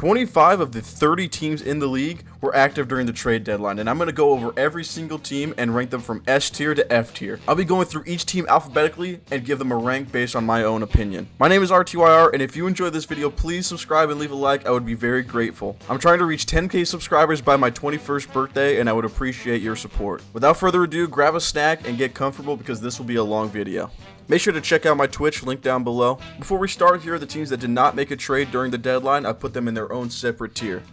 25 of the 30 teams in the league were active during the trade deadline, and I'm going to go over every single team and rank them from S tier to F tier. I'll be going through each team alphabetically and give them a rank based on my own opinion. My name is RTYR, and if you enjoyed this video, please subscribe and leave a like. I would be very grateful. I'm trying to reach 10k subscribers by my 21st birthday, and I would appreciate your support. Without further ado, grab a snack and get comfortable because this will be a long video. Make sure to check out my Twitch, link down below. Before we start, here are the teams that did not make a trade during the deadline. I put them in their own separate tier.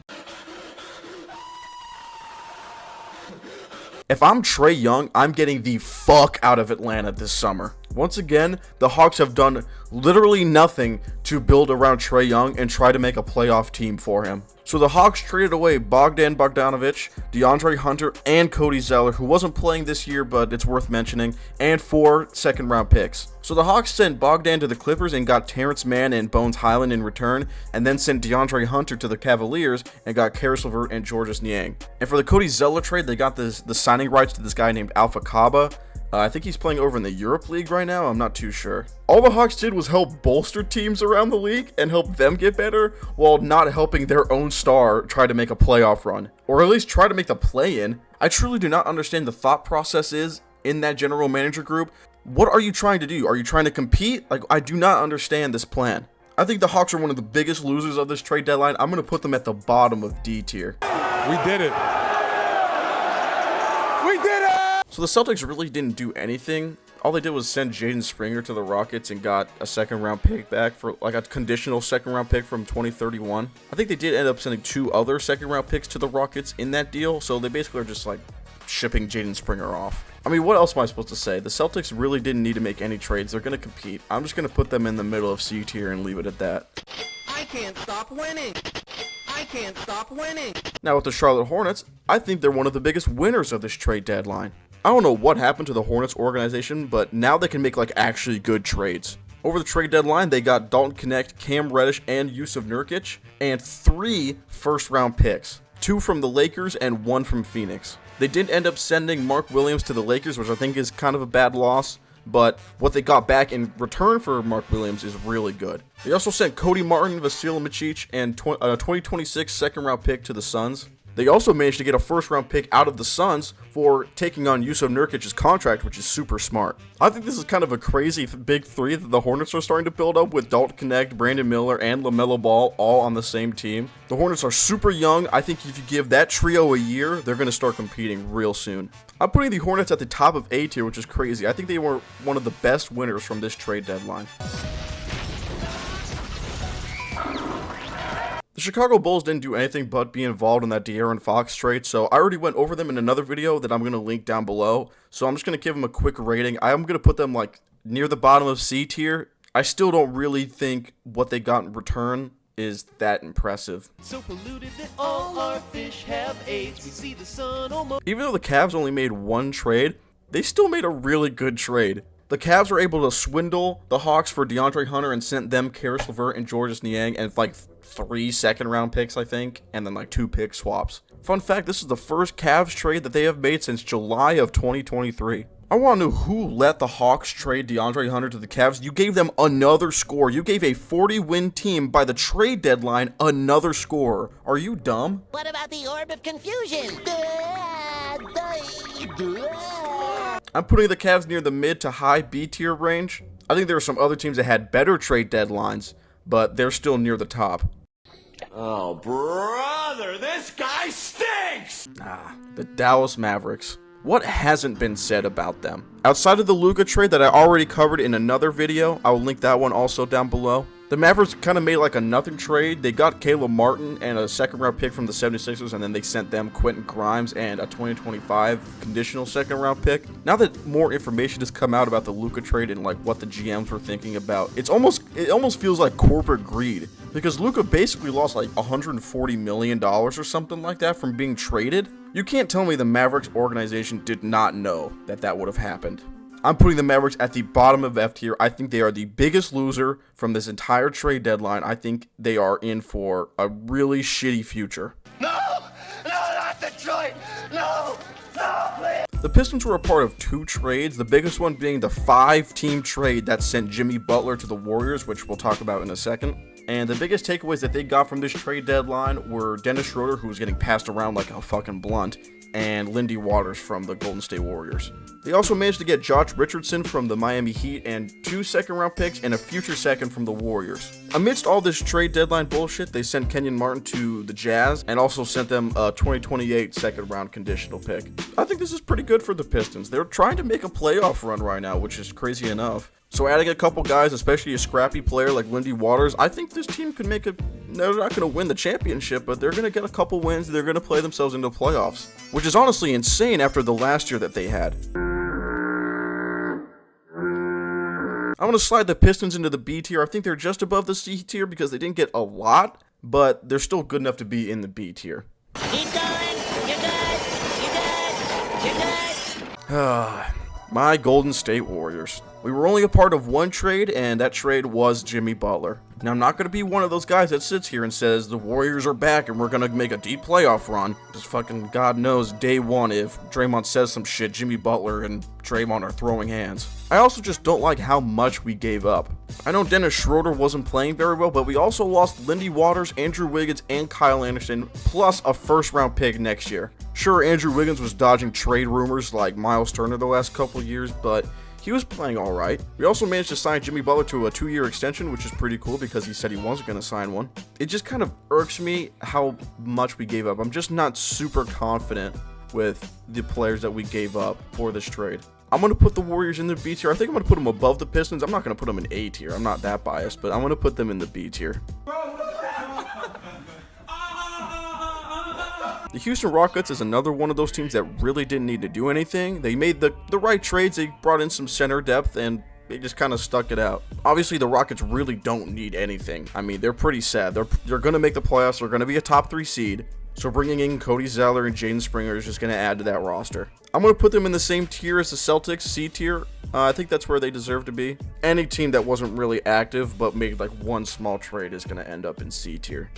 If I'm Trae Young, I'm getting the fuck out of Atlanta this summer. Once again, the Hawks have done literally nothing to build around Trae Young and try to make a playoff team for him. So the Hawks traded away Bogdan Bogdanovic, DeAndre Hunter, and Cody Zeller, who wasn't playing this year, but it's worth mentioning, and 4 second-round picks. So the Hawks sent Bogdan to the Clippers and got Terrence Mann and Bones Highland in return, and then sent DeAndre Hunter to the Cavaliers and got Karis LeVert and Georges Niang. And for the Cody Zeller trade, they got the signing rights to this guy named Alpha Kaba. I think he's playing over in the Europe League right now. I'm not too sure. All the Hawks did was help bolster teams around the league and help them get better while not helping their own star try to make a playoff run, or at least try to make the play-in. I truly do not understand the thought process is in that general manager group. What are you trying to do? Are you trying to compete? Like, I do not understand this plan. I think the Hawks are one of the biggest losers of this trade deadline. I'm going to put them at the bottom of D tier. We did it. We did it! So the Celtics really didn't do anything. All they did was send Jaden Springer to the Rockets and got a second-round pick back for like a conditional second-round pick from 2031. I think they did end up sending 2 other second-round picks to the Rockets in that deal. So they basically are just like shipping Jaden Springer off. I mean, what else am I supposed to say? The Celtics really didn't need to make any trades. They're going to compete. I'm just going to put them in the middle of C tier and leave it at that. I can't stop winning. I can't stop winning. Now with the Charlotte Hornets, I think they're one of the biggest winners of this trade deadline. I don't know what happened to the Hornets organization, but now they can make like actually good trades. Over the trade deadline, they got Dalton Knecht, Cam Reddish, and Yusuf Nurkic, and 3 first-round picks. 2 from the Lakers and 1 from Phoenix. They did end up sending Mark Williams to the Lakers, which I think is kind of a bad loss, but what they got back in return for Mark Williams is really good. They also sent Cody Martin, Vasil Micic, and a 2026 second-round pick to the Suns. They also managed to get a first-round pick out of the Suns for taking on Yusuf Nurkic's contract, which is super smart. I think this is kind of a crazy big 3 that the Hornets are starting to build up with Dalton Knecht, Brandon Miller, and LaMelo Ball all on the same team. The Hornets are super young. I think if you give that trio a year, they're going to start competing real soon. I'm putting the Hornets at the top of A tier, which is crazy. I think they were one of the best winners from this trade deadline. The Chicago Bulls didn't do anything but be involved in that De'Aaron Fox trade, so I already went over them in another video that I'm going to link down below, so I'm just going to give them a quick rating. I'm going to put them like near the bottom of C tier. I still don't really think what they got in return is that impressive. So polluted that all our fish have AIDS. We see the sun almost. Even though the Cavs only made 1 trade, they still made a really good trade. The Cavs were able to swindle the Hawks for DeAndre Hunter and sent them Karis LeVert and Georges Niang and like 3 second-round picks, I think, and then like 2 pick swaps. Fun fact, this is the first Cavs trade that they have made since July of 2023. I want to know who let the Hawks trade DeAndre Hunter to the Cavs. You gave them another score. You gave a 40-win team by the trade deadline another score. Are you dumb? What about the orb of confusion? I'm putting the Cavs near the mid to high B tier range. I think there are some other teams that had better trade deadlines, but they're still near the top. Oh, brother, this guy stinks! The Dallas Mavericks. What hasn't been said about them? Outside of the Luka trade that I already covered in another video, I will link that one also down below. The Mavericks kind of made like a nothing trade. They got Caleb Martin and a second-round pick from the 76ers, and then they sent them Quentin Grimes and a 2025 conditional second-round pick. Now that more information has come out about the Luka trade and like what the GMs were thinking about, it almost feels like corporate greed, because Luka basically lost like $140 million or something like that from being traded. You can't tell me the Mavericks organization did not know that that would have happened. I'm putting the Mavericks at the bottom of F tier. I think they are the biggest loser from this entire trade deadline. I think they are in for a really shitty future. No! No, not Detroit! No! No, please! The Pistons were a part of 2 trades, the biggest one being the 5-team trade that sent Jimmy Butler to the Warriors, which we'll talk about in a second. And the biggest takeaways that they got from this trade deadline were Dennis Schroeder, who was getting passed around like a fucking blunt, and Lindy Waters from the Golden State Warriors. They also managed to get Josh Richardson from the Miami Heat and 2 second-round picks and a future second from the Warriors. Amidst all this trade deadline bullshit, they sent Kenyon Martin to the Jazz and also sent them a 2028 second-round conditional pick. I think this is pretty good for the Pistons. They're trying to make a playoff run right now, which is crazy enough. So adding a couple guys, especially a scrappy player like Lindy Waters, I think this team could make they're not going to win the championship, but they're going to get a couple wins. They're going to play themselves into playoffs, which is honestly insane after the last year that they had. I'm going to slide the Pistons into the B tier. I think they're just above the C tier because they didn't get a lot, but they're still good enough to be in the B tier. Keep going. You're good. You're good. You're good. My Golden State Warriors. We were only a part of one trade, and that trade was Jimmy Butler. Now, I'm not going to be one of those guys that sits here and says the Warriors are back and we're going to make a deep playoff run. Just fucking God knows, day one, if Draymond says some shit, Jimmy Butler and Draymond are throwing hands. I also just don't like how much we gave up. I know Dennis Schroeder wasn't playing very well, but we also lost Lindy Waters, Andrew Wiggins, and Kyle Anderson, plus a first-round pick next year. Sure, Andrew Wiggins was dodging trade rumors like Miles Turner the last couple years, but he was playing alright. We also managed to sign Jimmy Butler to a 2-year extension, which is pretty cool because he said he wasn't going to sign one. It just kind of irks me how much we gave up. I'm just not super confident with the players that we gave up for this trade. I'm going to put the Warriors in the B tier. I think I'm going to put them above the Pistons. I'm not going to put them in A tier. I'm not that biased, but I'm going to put them in the B tier. The Houston Rockets is another one of those teams that really didn't need to do anything. They made the right trades. They brought in some center depth, and they just kind of stuck it out. Obviously, the Rockets really don't need anything. I mean, they're pretty sad. They're going to make the playoffs. They're going to be a top 3 seed. So bringing in Cody Zeller and Jaden Springer is just going to add to that roster. I'm going to put them in the same tier as the Celtics, C tier. I think that's where they deserve to be. Any team that wasn't really active but made like one small trade is going to end up in C tier.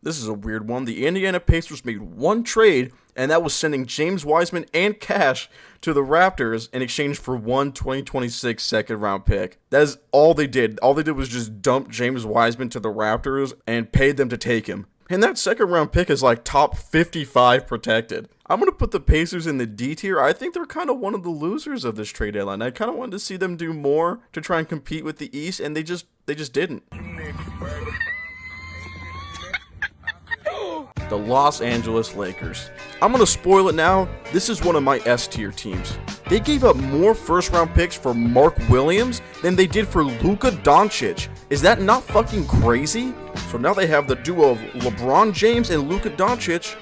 This is a weird one. The Indiana Pacers made one trade, and that was sending James Wiseman and cash to the Raptors in exchange for one 2026 second-round pick. That is all they did. All they did was just dump James Wiseman to the Raptors and paid them to take him. And that second-round pick is like top 55 protected. I'm going to put the Pacers in the D tier. I think they're kind of one of the losers of this trade deadline. I kind of wanted to see them do more to try and compete with the East, and they just didn't. The Los Angeles Lakers. I'm going to spoil it now. This is one of my S tier teams. They gave up more first round picks for Mark Williams than they did for Luka Doncic. Is that not fucking crazy? So now they have the duo of LeBron James and Luka Doncic,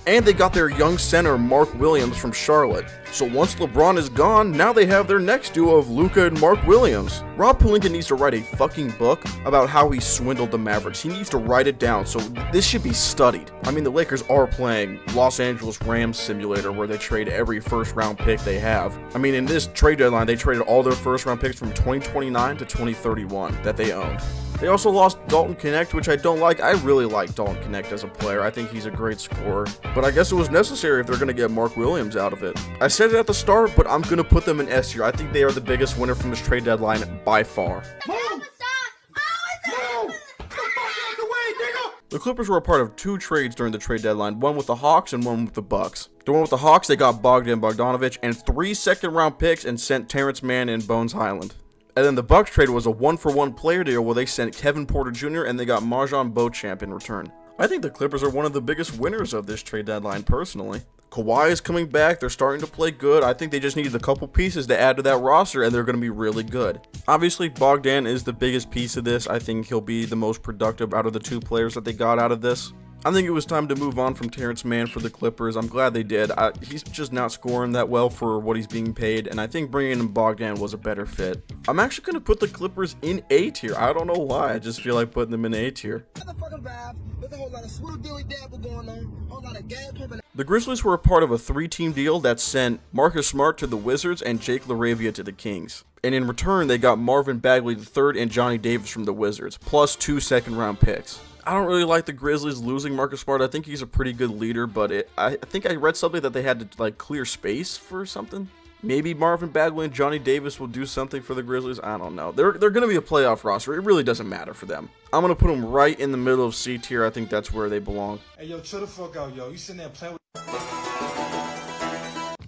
and they got their young center Mark Williams from Charlotte. So once LeBron is gone, now they have their next duo of Luka and Mark Williams. Rob Pelinka needs to write a fucking book about how he swindled the Mavericks. He needs to write it down, so this should be studied. I mean, the Lakers are playing Los Angeles Rams Simulator, where they trade every first round pick they have. I mean, in this trade deadline, they traded all their first round picks from 2029 to 2031 that they owned. They also lost Dalton Knecht, which I don't like. I really like Dalton Knecht as a player. I think he's a great scorer. But I guess it was necessary if they're going to get Mark Williams out of it. I said it at the start, but I'm going to put them in S tier. I think they are the biggest winner from this trade deadline by far. The Clippers were a part of 2 trades during the trade deadline, one with the Hawks and one with the Bucks. The one with the Hawks, they got Bogdan Bogdanovic and 3 second-round picks and sent Terrence Mann and Bones Highland. And then the Bucks trade was a 1-for-1 player deal where they sent Kevin Porter Jr. and they got Marjon Beauchamp in return. I think the Clippers are one of the biggest winners of this trade deadline personally. Kawhi is coming back. They're starting to play good. I think they just needed a couple pieces to add to that roster, and they're going to be really good. Obviously, Bogdan is the biggest piece of this. I think he'll be the most productive out of the 2 players that they got out of this. I think it was time to move on from Terrence Mann for the Clippers. I'm glad they did. He's just not scoring that well for what he's being paid, and I think bringing in Bogdan was a better fit. I'm actually going to put the Clippers in A tier. I don't know why. I just feel like putting them in A tier. The Grizzlies were a part of a 3-team deal that sent Marcus Smart to the Wizards and Jake LaRavia to the Kings. And in return, they got Marvin Bagley III and Johnny Davis from the Wizards, plus 2 second-round picks. I don't really like the Grizzlies losing Marcus Smart. I think he's a pretty good leader, but I think I read something that they had to like clear space for something. Maybe Marvin Bagley and Johnny Davis will do something for the Grizzlies. I don't know. They're going to be a playoff roster. It really doesn't matter for them. I'm going to put them right in the middle of C tier. I think that's where they belong. Hey, yo, chill the fuck out, yo. You sitting there playing with...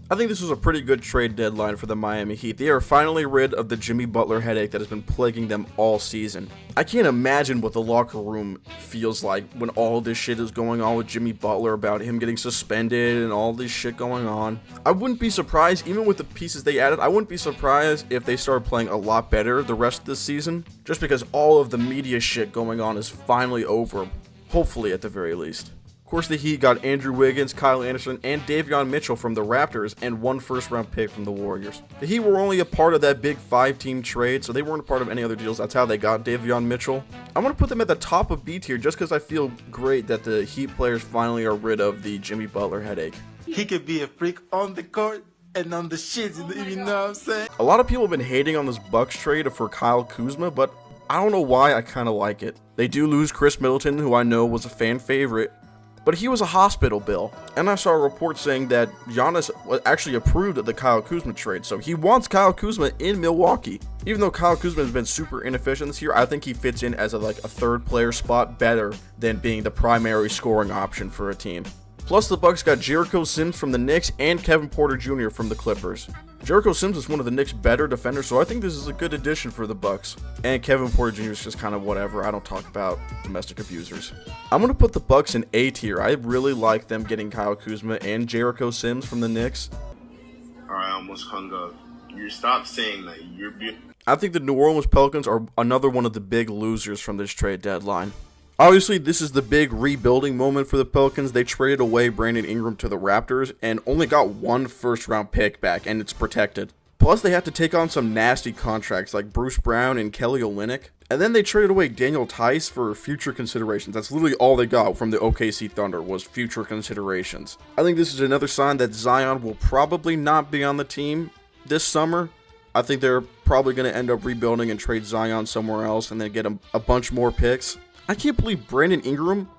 I think this was a pretty good trade deadline for the Miami Heat. They are finally rid of the Jimmy Butler headache that has been plaguing them all season. I can't imagine what the locker room feels like when all this shit is going on with Jimmy Butler, about him getting suspended and all this shit going on. I wouldn't be surprised, even with the pieces they added, I wouldn't be surprised if they started playing a lot better the rest of this season, just because all of the media shit going on is finally over, hopefully at the very least. Of course, the Heat got Andrew Wiggins, Kyle Anderson, and Davion Mitchell from the Raptors, and one first-round pick from the Warriors. The Heat were only a part of that big 5-team trade, so they weren't a part of any other deals. That's how they got Davion Mitchell. I'm going to put them at the top of B tier just because I feel great that the Heat players finally are rid of the Jimmy Butler headache. He could be a freak on the court and on the shit, you know what I'm saying? A lot of people have been hating on this Bucks trade for Kyle Kuzma, but I don't know why. I kind of like it. They do lose Chris Middleton, who I know was a fan favorite, but he was a hospital bill. And I saw a report saying that Giannis actually approved of the Kyle Kuzma trade, so he wants Kyle Kuzma in Milwaukee. Even though Kyle Kuzma has been super inefficient this year, I think he fits in as a third player spot better than being the primary scoring option for a team. Plus, the Bucks got Jericho Sims from the Knicks and Kevin Porter Jr. from the Clippers. Jericho Sims is one of the Knicks' better defenders, so I think this is a good addition for the Bucks. And Kevin Porter Jr. is just kind of whatever. I don't talk about domestic abusers. I'm going to put the Bucks in A tier. I really like them getting Kyle Kuzma and Jericho Sims from the Knicks. Alright, I almost hung up. You stop saying that. You're I think the New Orleans Pelicans are another one of the big losers from this trade deadline. Obviously, this is the big rebuilding moment for the Pelicans. They traded away Brandon Ingram to the Raptors and only got one first-round pick back, and it's protected. Plus, they had to take on some nasty contracts like Bruce Brown and Kelly Olynyk. And then they traded away Daniel Tice for future considerations. That's literally all they got from the OKC Thunder was future considerations. I think this is another sign that Zion will probably not be on the team this summer. I think they're probably going to end up rebuilding and trade Zion somewhere else and then get a bunch more picks. I can't believe Brandon Ingram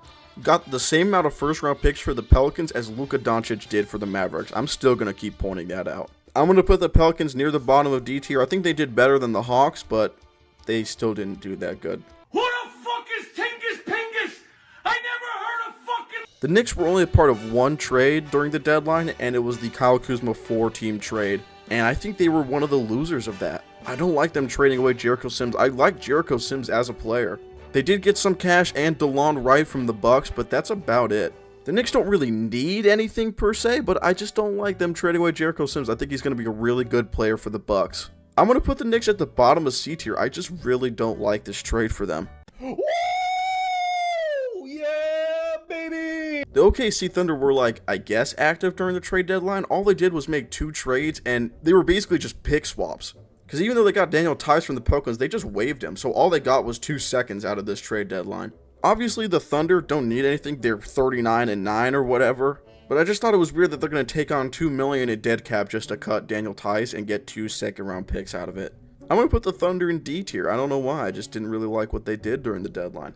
got the same amount of first-round picks for the Pelicans as Luka Doncic did for the Mavericks. I'm still going to keep pointing that out. I'm going to put the Pelicans near the bottom of D tier. I think they did better than the Hawks, but they still didn't do that good. Who the fuck is Tingus Pingus? I never heard of fucking... The Knicks were only a part of one trade during the deadline, and it was the Kyle Kuzma 4-team trade. And I think they were one of the losers of that. I don't like them trading away Jericho Sims. I like Jericho Sims as a player. They did get some cash and DeLon Wright from the Bucks, but that's about it. The Knicks don't really need anything per se, but I just don't like them trading away Jericho Sims. I think he's going to be a really good player for the Bucks. I'm going to put the Knicks at the bottom of C tier. I just really don't like this trade for them. Woo! Yeah, baby! The OKC Thunder were I guess active during the trade deadline. All they did was make 2 trades, and they were basically just pick swaps. Because even though they got Daniel Tice from the Pelicans, they just waived him. So all they got was 2 seconds out of this trade deadline. Obviously, the Thunder don't need anything. They're 39-9 or whatever. But I just thought it was weird that they're going to take on $2 million in dead cap just to cut Daniel Tice and get 2 second-round picks out of it. I'm going to put the Thunder in D tier. I don't know why. I just didn't really like what they did during the deadline.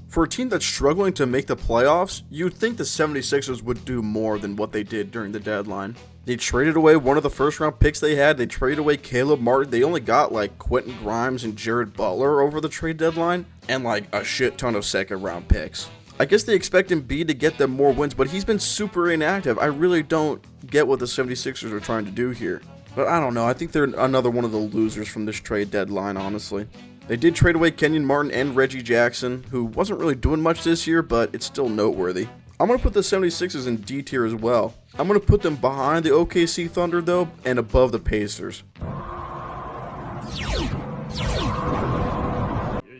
For a team that's struggling to make the playoffs, you'd think the 76ers would do more than what they did during the deadline. They traded away one of the first-round picks they had. They traded away Caleb Martin. They only got Quentin Grimes and Jared Butler over the trade deadline, and a shit ton of second-round picks. I guess they expect Embiid to get them more wins, but he's been super inactive. I really don't get what the 76ers are trying to do here. But I don't know. I think they're another one of the losers from this trade deadline, honestly. They did trade away Kenyon Martin and Reggie Jackson, who wasn't really doing much this year, but it's still noteworthy. I'm going to put the 76ers in D tier as well. I'm going to put them behind the OKC Thunder, though, and above the Pacers.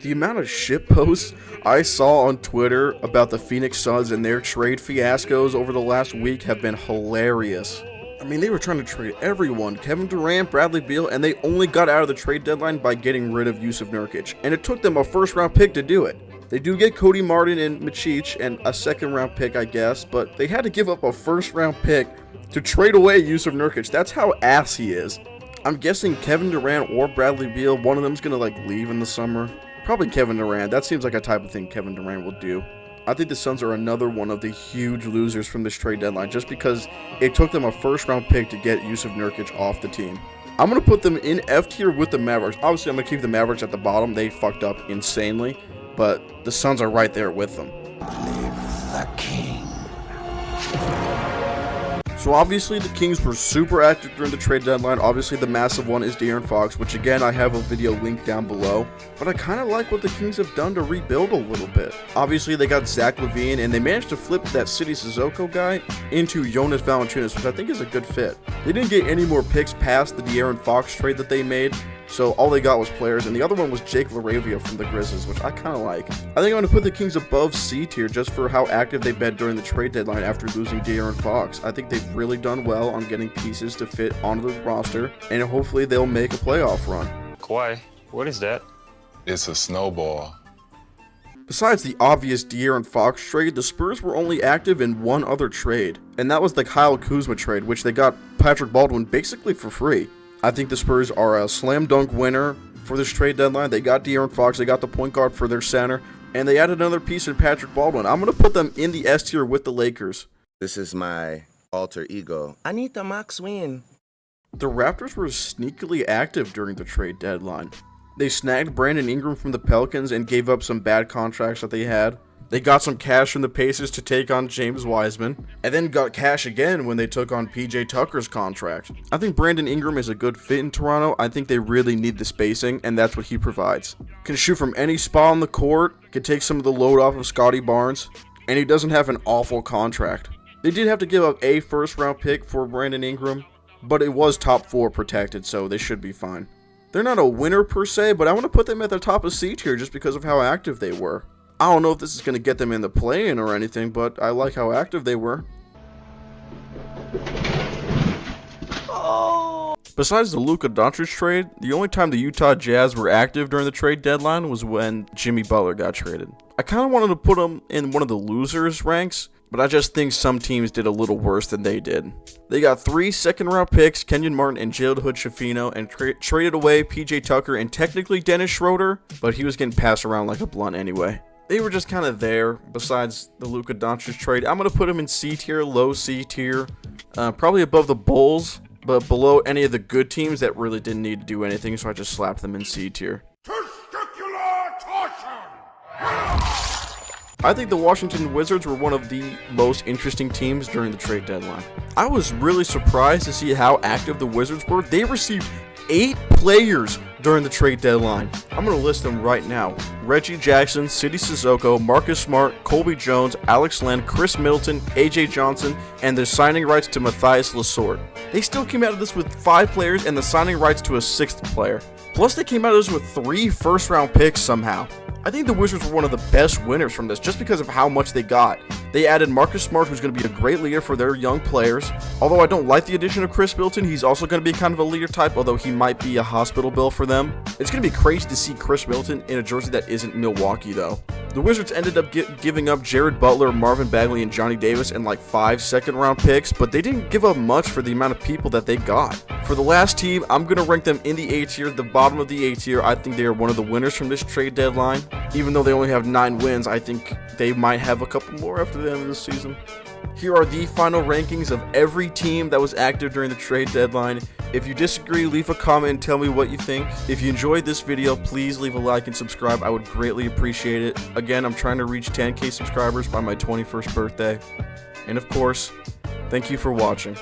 The amount of shitposts I saw on Twitter about the Phoenix Suns and their trade fiascos over the last week have been hilarious. I mean, they were trying to trade everyone, Kevin Durant, Bradley Beal, and they only got out of the trade deadline by getting rid of Yusuf Nurkic, and it took them a first-round pick to do it. They do get Cody Martin and Michich and a second-round pick, I guess, but they had to give up a first-round pick to trade away Yusuf Nurkic. That's how ass he is. I'm guessing Kevin Durant or Bradley Beal, one of them's going to leave in the summer. Probably Kevin Durant. That seems like a type of thing Kevin Durant will do. I think the Suns are another one of the huge losers from this trade deadline just because it took them a first-round pick to get Yusuf Nurkic off the team. I'm going to put them in F tier with the Mavericks. Obviously, I'm going to keep the Mavericks at the bottom. They fucked up insanely, but the Suns are right there with them. The king. So obviously the Kings were super active during the trade deadline. Obviously the massive one is De'Aaron Fox, which again I have a video linked down below. But I kind of like what the Kings have done to rebuild a little bit. Obviously they got Zach LaVine and they managed to flip that City Sissoko guy into Jonas Valanciunas, which I think is a good fit. They didn't get any more picks past the De'Aaron Fox trade that they made. So all they got was players, and the other one was Jake LaRavia from the Grizzlies, which I kind of like. I think I'm going to put the Kings above C tier just for how active they've been during the trade deadline after losing De'Aaron Fox. I think they've really done well on getting pieces to fit onto the roster, and hopefully they'll make a playoff run. Kawhi, what is that? It's a snowball. Besides the obvious De'Aaron Fox trade, the Spurs were only active in one other trade, and that was the Kyle Kuzma trade, which they got Patrick Baldwin basically for free. I think the Spurs are a slam dunk winner for this trade deadline. They got De'Aaron Fox, they got the point guard for their center, and they added another piece in Patrick Baldwin. I'm going to put them in the S tier with the Lakers. This is my alter ego. I need the max win. The Raptors were sneakily active during the trade deadline. They snagged Brandon Ingram from the Pelicans and gave up some bad contracts that they had. They got some cash from the Pacers to take on James Wiseman, and then got cash again when they took on PJ Tucker's contract. I think Brandon Ingram is a good fit in Toronto. I think they really need the spacing, and that's what he provides. Can shoot from any spot on the court, can take some of the load off of Scotty Barnes, and he doesn't have an awful contract. They did have to give up a first-round pick for Brandon Ingram, but it was top 4 protected, so they should be fine. They're not a winner per se, but I want to put them at the top of C tier just because of how active they were. I don't know if this is going to get them in the play-in or anything, but I like how active they were. Besides the Luka Doncic trade, the only time the Utah Jazz were active during the trade deadline was when Jimmy Butler got traded. I kind of wanted to put him in one of the losers ranks, but I just think some teams did a little worse than they did. They got 3 second-round picks, Kenyon Martin and Jalen Hood-Schifino, and traded away PJ Tucker and technically Dennis Schroeder, but he was getting passed around like a blunt anyway. They were just kind of there, besides the Luka Doncic trade. I'm going to put them in C tier, low C tier, probably above the Bulls, but below any of the good teams that really didn't need to do anything, so I just slapped them in C tier. Testicular torsion! I think the Washington Wizards were one of the most interesting teams during the trade deadline. I was really surprised to see how active the Wizards were. They received 8 players during the trade deadline. I'm going to list them right now. Reggie Jackson, City Sissoko, Marcus Smart, Colby Jones, Alex Len, Chris Middleton, AJ Johnson, and the signing rights to Matthias Lesort. They still came out of this with 5 players and the signing rights to a 6th player. Plus they came out of this with 3 first-round picks somehow. I think the Wizards were one of the best winners from this just because of how much they got. They added Marcus Smart, who's going to be a great leader for their young players. Although I don't like the addition of Chris Middleton, he's also going to be kind of a leader type, although he might be a hospital bill for them. It's going to be crazy to see Chris Middleton in a jersey that isn't Milwaukee, though. The Wizards ended up giving up Jared Butler, Marvin Bagley, and Johnny Davis in like 5 second-round picks, but they didn't give up much for the amount of people that they got. For the last team, I'm going to rank them in the A tier, the bottom of the A tier. I think they are one of the winners from this trade deadline. Even though they only have 9 wins, I think they might have a couple more after the end of the season. Here are the final rankings of every team that was active during the trade deadline. If you disagree, leave a comment and tell me what you think. If you enjoyed this video, please leave a like and subscribe. I would greatly appreciate it. Again, I'm trying to reach 10K subscribers by my 21st birthday. And of course, thank you for watching.